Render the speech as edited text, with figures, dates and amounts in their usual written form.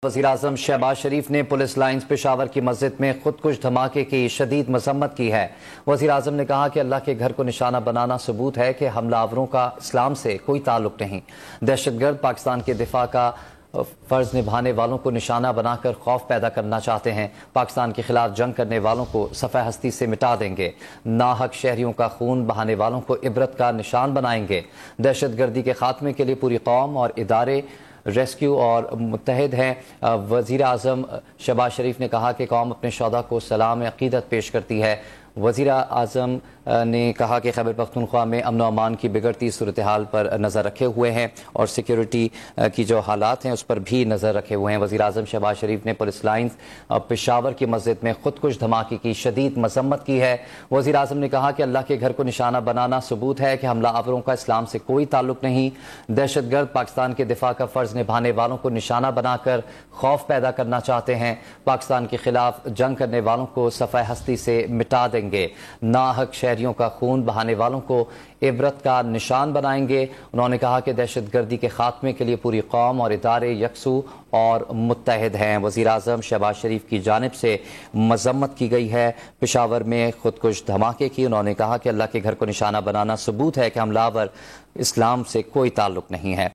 वज़ीर-ए-आज़म शहबाज शरीफ ने police lines Peshawar की मस्जिद में खुदकुश धमाके की शदीद मजम्मत की है। वज़ीर-ए-आज़म ने कहा कि अल्लाह के घर को निशाना बनाना सबूत है कि हमलावरों का इस्लाम से कोई ताल्लुक नहीं। दहशतगर्द पाकिस्तान के दिफा का फ़र्ज निभाने वालों को निशाना बनाकर खौफ पैदा करना चाहते हैं। पाकिस्तान के खिलाफ जंग करने वालों को सफ़ह हस्ती से मिटा देंगे। नाहक शहरियों का खून बहाने वालों को इबरत का निशान बनाएंगे। दहशतगर्दी के खात्मे के लिए पूरी कौम और इदारे रेस्क्यू और मुत्तहिद हैं। वज़ीर-ए-आज़म शहबाज शरीफ ने कहा कि कौम अपने शोहदा को सलाम अक़ीदत पेश करती है। वज़ीर-ए-आज़म ने कहा कि खैबर पख्तूनख्वा में अमन व अमान की बिगड़ती सूरत हाल पर नज़र रखे हुए हैं और सिक्योरिटी की जो हालात हैं उस पर भी नज़र रखे हुए हैं। वज़ीर-ए-आज़म शहबाज शरीफ ने पुलिस लाइन्स पेशावर की मस्जिद में खुदकुश धमाके की शदीद मजम्मत की है। वज़ीर-ए-आज़म ने कहा कि अल्लाह के घर को निशाना बनाना सबूत है कि हमलावरों का इस्लाम से कोई ताल्लुक नहीं। दहशतगर्द पाकिस्तान के दिफा का फ़र्ज निभाने वालों को निशाना बनाकर खौफ पैदा करना चाहते हैं। पाकिस्तान के खिलाफ जंग करने वालों को सफ़ह हस्ती से मिटा देंगे। नाहक शहरियों का खून बहाने वालों को इबरत का निशान बनाएंगे। उन्होंने कहा कि दहशतगर्दी के खात्मे के लिए पूरी कौम और इदारे यकसू और मुत्तहिद हैं। वज़ीर-ए-आज़म शहबाज शरीफ की जानिब से मजम्मत की गई है पेशावर में खुदकुश धमाके की। उन्होंने कहा कि अल्लाह के घर को निशाना बनाना सबूत है कि हमलावर इस्लाम से कोई ताल्लुक नहीं है।